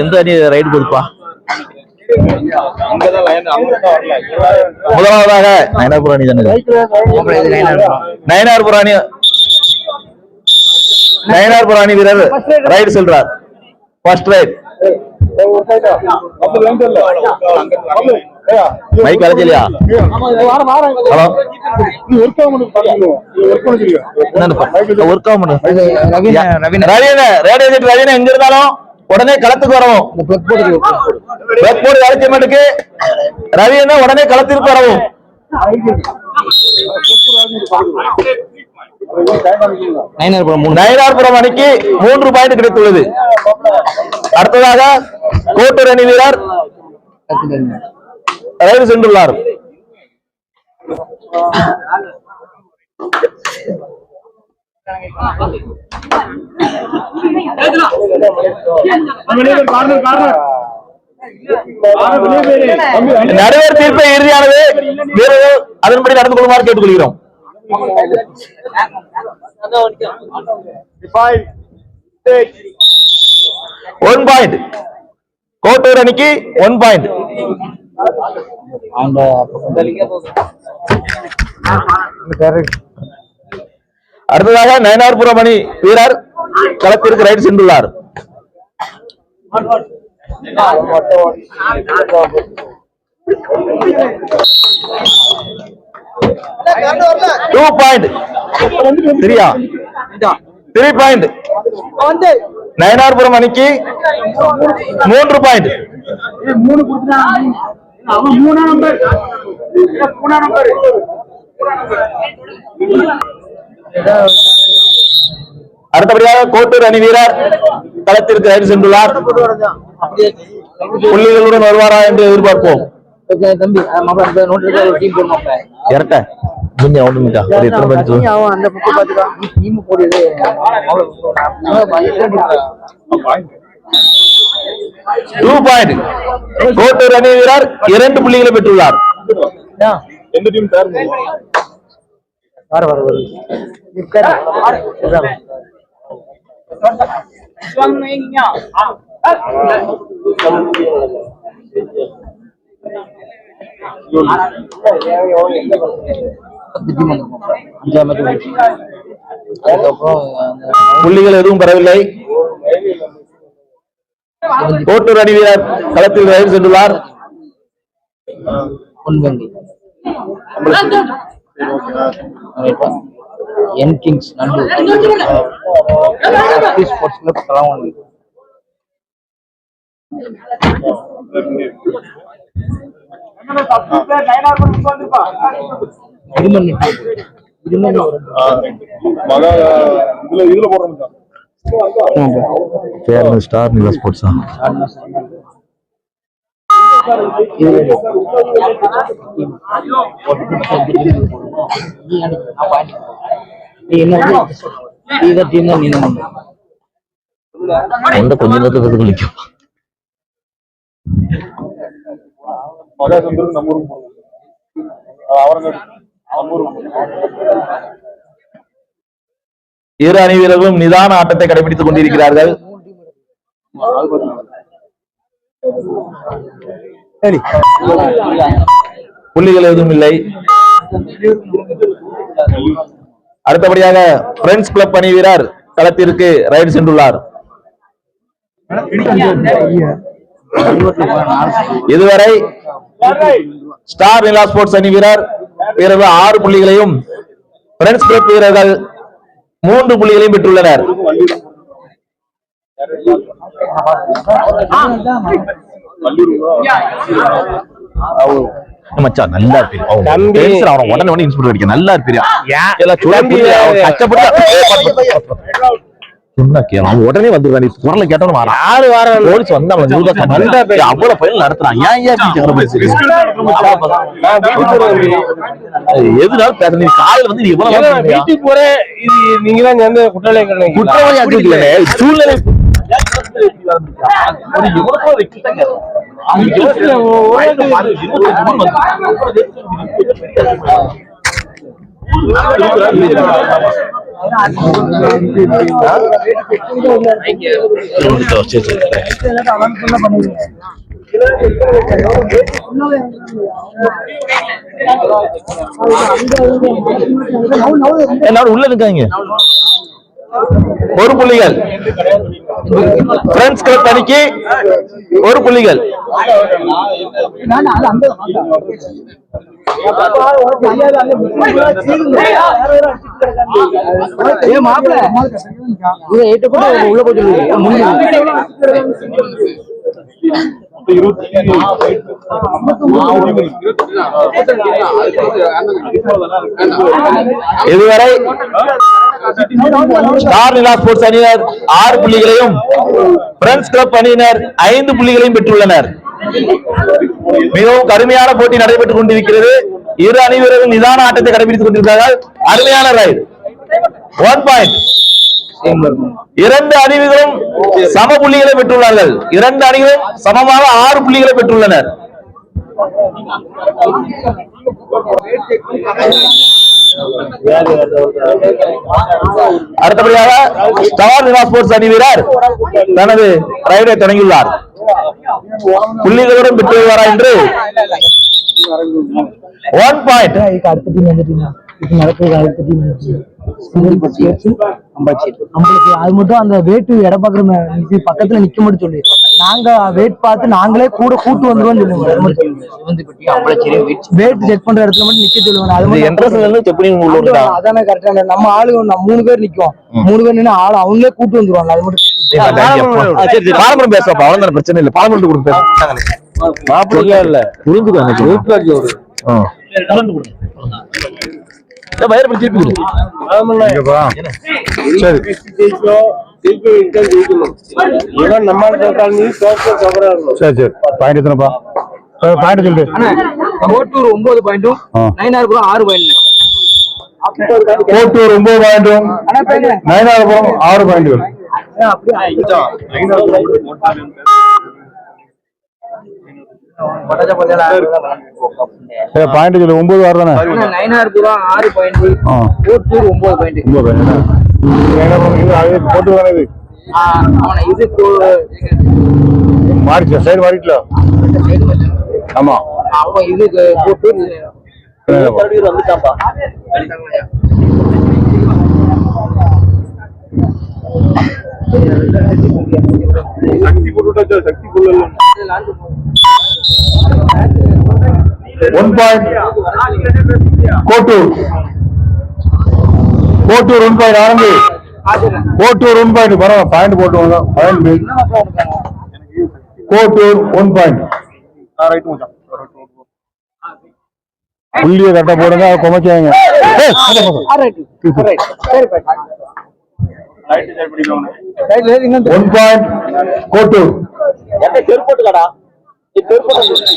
எந்த அணி ரைடு கொடுப்பா? முதலாவதாக நயனார்புர அணி தானே. நயனார்புர அணி வீரர் ரைடு செல்றார். First raid. மைக் அழைச்சலையா? ரவீன எங்க இருந்தாலும் உடனே களத்துக்கு வரவும். அழைச்சமேட்டுக்கு ரவீன உடனே களத்திற்கு வரவும். நயனார்புரம் அணிக்கு 3 பாயிண்ட் கிடைத்துள்ளது. அடுத்ததாக கோட்டூர் அணி வீரர் ரைடு சென்றுள்ளார். நடுவர் தீர்ப்பை இறுதியானது. வீரர்கள் அதன்படி நடந்து கொள்ளுமாறு கேட்டுக்கொள்கிறோம். 1 பாயிண்ட் கோட்டூர் அணிக்கு. 1 பாயிண்ட். அடுத்ததாக நயனார்புரம் அணி வீரர் களத்திற்கு ரைடு சென்றுள்ளார். 2 பாயிண்ட். 3 பாயிண்ட். நயனார்புரம் அணிக்கு 3 பாயிண்ட். அடுத்தபடியாக கோட்டூர் அணி வீரர் களத்திற்கு ரைடு சென்றுள்ளார். புள்ளிகளுடன் வருவாரா என்று எதிர்பார்ப்போம். கோட்டூர் அணி வீரர் 2 புள்ளிகளை பெற்றுள்ளார். புள்ளிகள் எதுவும் பெறவில்லை. கோட்டூர் அணி வீரர் களத்தில் ரைடு சென்றுள்ளார். கிங்ஸ் ஸ்போர்ட்ஸ் கிளப் கலாவண்டி. ஸ்டார் நிலா ஸ்போர்ட்ஸா? கொஞ்ச நேரத்துக்கு குளிக்கும். இரு அணி வீரர்களும் நிதான ஆட்டத்தை கடைபிடித்துக் கொண்டிருக்கிறார்கள். புள்ளிகள் எதுவும் இல்லை. அடுத்தபடியாக பிரெண்ட்ஸ் கிளப் அணி வீரர் களத்திற்கு ரைடு சென்றுள்ளார். இதுவரை ஸ்டார் நிலா ஸ்போர்ட்ஸ் அணி வீரர்கள் 6 புள்ளிகளையும் பிரெண்ட்ஸ் கிளப் வீரர்கள் 3 புள்ளிகளையும் பெற்றுள்ளனர். மச்சான் நல்லா இருப்பீங்க. உடனே இன்ஸ்பெக்டர் அடிக்க நல்லா இருப்பீங்க. உடனே வந்து குரலை கேட்டாலும் அவ்வளவு பயிர் நடத்துறான். எதுனால பேச நீ காலையில் வந்து வீட்டுக்கு போற நீங்க தான் குற்றவாளி சூழ்நிலை உள்ள இருக்காங்க. ஒரு புள்ளிகள் ஃப்ரெண்ட்ஸ் கிளப் அணிக்கு 1 புள்ளிகள். இதுவரை ஸ்டார் நிலா ஸ்போர்ட்ஸ் அணியினர் 6 புள்ளிகளையும் ஃப்ரெண்ட்ஸ் கிளப் அணியினர் 5 புள்ளிகளையும் பெற்றுள்ளனர். மிகவும் கடுமையான போட்டி நடைபெற்றுக் கொண்டிருக்கிறது. இரு அணி வீரர்கள் நிதான ஆட்டத்தை கடைபிடித்துக் கொண்டிருக்கிறார்கள். அருமையான ரைட். 1 பாயிண்ட். 2 அணிகளும் சம புள்ளிகளை பெற்றுள்ளார்கள். 2 அணிகளும் சமமாக 6 புள்ளிகளை பெற்றுள்ளனர். அடுத்தபடியாக ஸ்டார் நிலா ஸ்போர்ட்ஸ் அணி வீரர் தனது ரைடை தொடங்கியுள்ளார். புள்ளிகளுடன் பெற்று வருவாரா என்று 1 பாயிண்ட். அது மட்டும் அந்த வேட்டு இடம் பாக்குற பக்கத்துல நிக்க மட்டும் சொல்லி நாங்க வேட் பார்த்து நாங்களே கூட கூட்டு வந்துருவோம் சொல்லுங்க. வேட் செக் பண்ற இடத்துல மட்டும் நிக்க சொல்லுவாங்க. அதானே கரெக்டா. நம்ம ஆளு 3 பேர் நிக்கும். 3 பேர் நின்று ஆளு அவங்களே கூட்டு வந்துருவாங்க. அது மட்டும் பேசுறப்ப அவன் பிரச்சனை இல்ல. பாலமரத்து கொடுத்து மாப்பிள்ளை இல்ல புரிஞ்சுக்காங்க. வயிறு திருப்பி கொடு. சரி பாயிண்ட் எத்தனைப்பா? பாயிண்ட் சொல்லு. கோட்டூர் 9 பாயிண்டும் நயினார்புரம் 6 பாயிண்ட். கோட்டூர் 9 பாயிண்டும் நயினார்புரம் 6 பாயிண்டுகள். பாயிண்ட் சொல்லு. 9 6 தானே. நயினார்புரம் 6 point. Kottur 9 point. 9 point. Kottur தானே இது. இது மாறிச்சா? சைடு மாறிட்டல. ஆமா இது கோட்டூர் வந்துட்டாப்பா. சக்தி போட்டுட்டா. சக்தி போடல. 1 point Kottur. Kottur 1 point. Anandhi Kottur 1 point. பரவாயில்ல பாயிண்ட் போட்டு பாயிண்ட். கோட்டூர் 1 பாயிண்ட். புள்ளியை கரெக்டா போடுங்க. குமைக்காங்க. 1 பாயிண்ட் கோட்டூர்.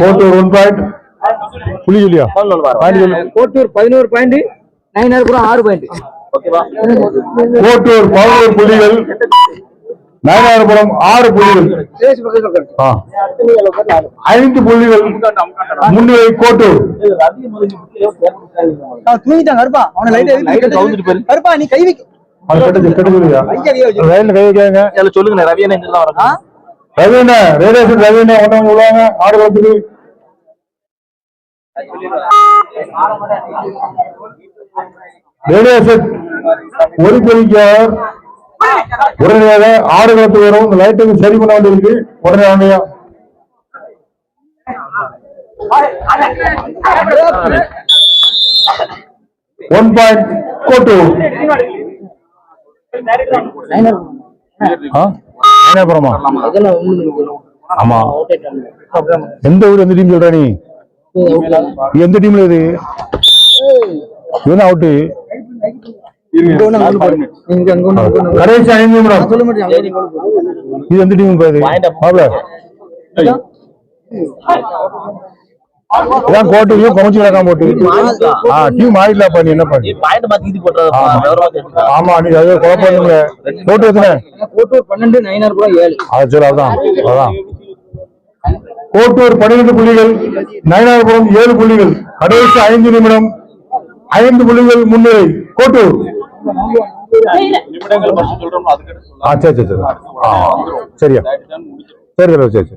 கோட்டூர் 1 பாயிண்ட். புள்ளி இல்லையா? கோட்டூர் 11 பாயிண்ட். நயினார்புரம் 6 பாயிண்ட். கோட்டூர் 11 புள்ளிகள். நயினார்புரம் 6 புள்ளிகள். 5 புள்ளிகள் முன்னிலை கோட்டூர். தூங்கிட்டாங்க. கருப்பா அவனை லைட் கருப்பா நீ கை வைக்க. சொல்லுங்க. ரவியன் ரவீனா ரேடியேஷன். ரவீனா ஒண்ணு உள்ளாங்க. ஆடு வளர்த்துக்கு ரேடியேஷன் ஒலிபெருக்கியாளர் உடனடியாக ஆடு வளர்த்து வரும். லைட்டுக்கு சரி பண்ண வேண்டியிருக்கு. உடனே வாங்கயா. One point Kottur. ஆமா எந்த ஊர் எந்த டீம் சொல்ற நீ? எந்த டீம்ல இது? அவுட்டு கடைசி 5 நிமிடம். இது எந்த டீம் கோட்டையும் கமிச்சு கிடக்காம போட்டு டீம் ஆயிடலாம். பண்ணி என்ன பண்ணி ஆமா நீ அது குழப்பம் போட்டு எத்தனை? 12 நயினார்புரம் 7. அதான் அதான் கோட்டூர் 12 புள்ளிகள். நயினார்புரம் 7 புள்ளிகள். கடைசி 5 நிமிடம். 5 புள்ளிகள் முன்னிலை கோட்டூர். சரி சரியா சரி சரி சரி.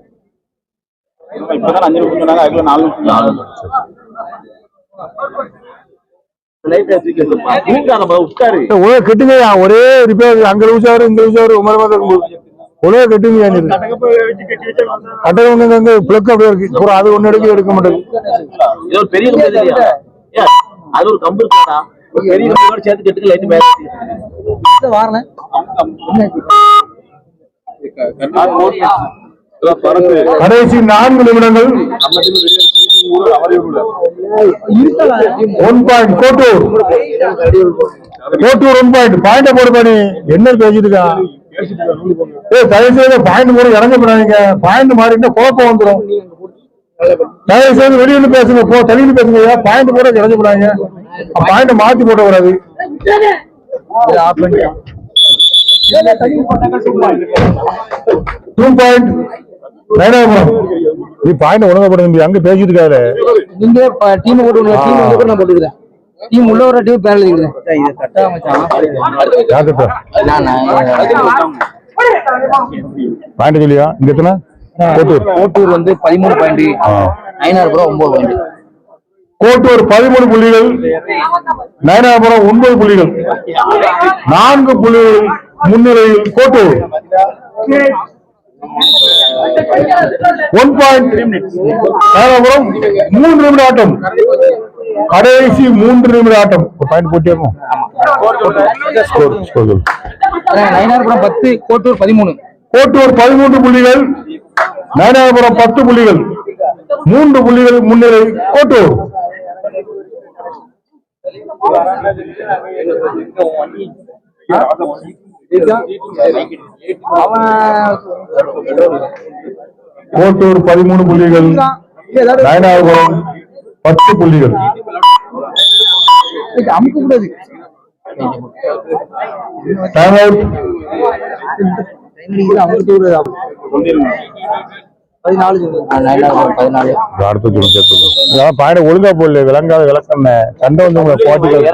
கெட்டுங்கய்யா, ஒரே ரிப்பேர், அங்க லூசாரு இங்க லூசாரு ஒரே கெட்டுங்க. கட்டவங்க பிளக் அப்படியே இருக்கு, அப்புறம் அது ஒன்னு எடுக்க மாட்டேங்குது. பெரிய அது ஒரு கம்பு இருக்கா, பெரிய கம்போட சேர்த்து கெட்டுக்கு லைட் மேல வாரண கடைசி 4 நிமிடங்கள். 1 பாயிண்ட் கோட்டூர். கோட்டூர் 1 பாயிண்ட். பாயிண்ட போடு பண்ணி என்ன பேசிட்டு இருக்கான்? தயவு செய்து பாயிண்ட் போட இறங்க போறாங்க. பாயிண்ட் மாறினா குழப்பம் வந்துடும். தயவு செய்து வெளியில பேசுங்க, தள்ளிட்டு பேசுங்க. பாயிண்ட் போட இறங்க போறாங்க. பாயிண்ட மாத்தி போட கூடாது. 2 பாயிண்ட் நீ பாயிண்ட் ஒழுங்கப்படுது. அங்க பேசிட்டு இருக்காரு. நீங்க டீம் போட்டு நான் போட்டுக்கிறேன். டீம் உள்ள ஒரு டீம் பேர் எழுதிக்கிறேன். பாயிண்ட் சொல்லியா? இங்க எத்தனை? கோட்டூர் வந்து 13 பாயிண்ட், நயினார்புரம் 9 பாயிண்ட். கோட்டூர் 13 புள்ளிகள், நயினார்புரம் 9 புள்ளிகள். 4 புள்ளிகள் முன்னிலையில் கோட்டூர். 1 பாயிண்ட். நயினார்புரம் 3 நிமிட ஆட்டம். கடைசி 3 நிமிட ஆட்டம். ஒரு பாயிண்ட் போட்டியாகும். நயினார்புரம் 10, கோட்டூர் 13. கோட்டூர் 13 புள்ளிகள், நயினார்புரம் 10 புள்ளிகள். 3 புள்ளிகள் முன்னிலை கோட்டூர். கோட்டூர் 13 புள்ளிகள், நயினார்புரம் 10 புள்ளிகள். அமுக்க கூடாது. Time out. 14. பாயிண்ட் ஒழுங்கா போடல, விளங்காத விளக்கம் சண்டை வந்து கோட்டூர்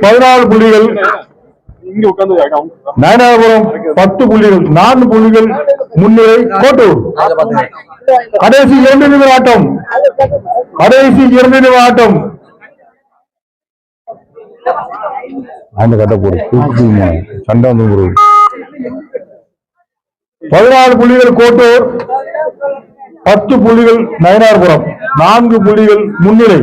14 புள்ளிகள், நயினார்புரம் 10 புள்ளிகள். 4 புள்ளிகள் முன்னிலை கோட்டூர். கடைசி 2 நிமிட ஆட்டம். கடைசி 2 நிமிட ஆட்டம். அந்த கட்ட போடு சண்டை வந்து 14 புள்ளிகள் கோட்டூர், 10 புள்ளிகள் நயினார்புரம். 4 புள்ளிகள் முன்னிலை.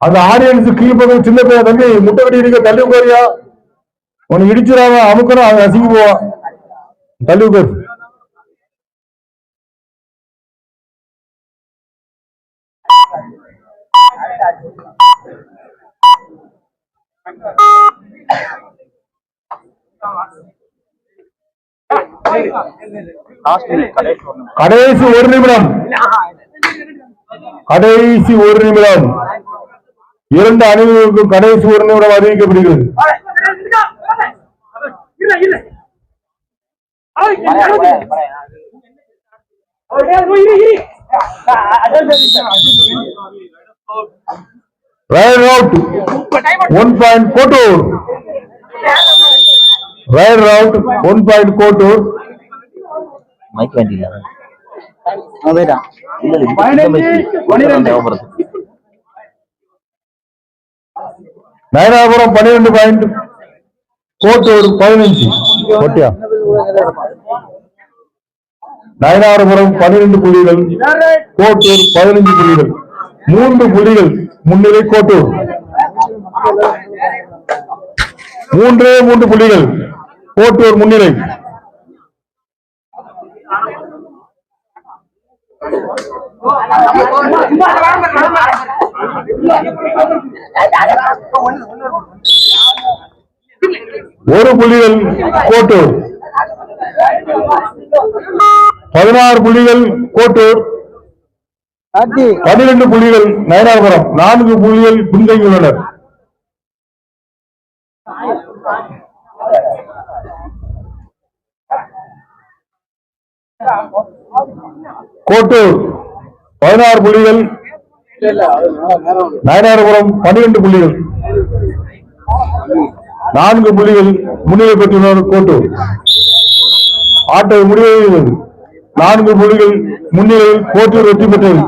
அந்த ஆடியன்ஸ் கீழ்ப்பக்கம் சின்ன பையன் தம்பி முட்டை கட்டி இருக்க தள்ளி உட்காரியா, உனக்கு இடிச்சிடாம அமுக்கணும், அவன் அசிங்கி போவான். தள்ளி உட்காரு. கடைசி 1 நிமிடம். கடைசி 1 நிமிடம். 2 அணிகளுக்கும் கடைசி 1 நிமிடம் அறிவிக்கப்படுகிறது. Ride out 1 point Kotur. Ride out 1 point Kotur. Mic வேண்டியல அதேடா நயினார்புரம் 12 பாயிண்ட், கோட்டூர் 15. கோட்டியா நயினார்புரம் 12 புள்ளிகள், கோட்டூர் 15 புள்ளிகள். 3 புள்ளிகள் முன்னிலை கோட்டூர். 3 புள்ளிகள் கோட்டூர் முன்னிலை. ஒரு புள்ளிகள் கோட்டூர். 16 புள்ளிகள் கோட்டூர், 12 புள்ளிகள் நயினார்புரம். 4 புள்ளிகள் பின்தங்கியுள்ளனர். கோட்டூர் 16 புள்ளிகள், நயனாரபுரம் 12 புள்ளிகள். 4 புள்ளிகள் முன்னிலை பெற்றுள்ளனர் கோட்டூர். ஆட்டை முடிவு 4 புள்ளிகள் முன்னிலையில் கோட்டூர் வெற்றி பெற்றது.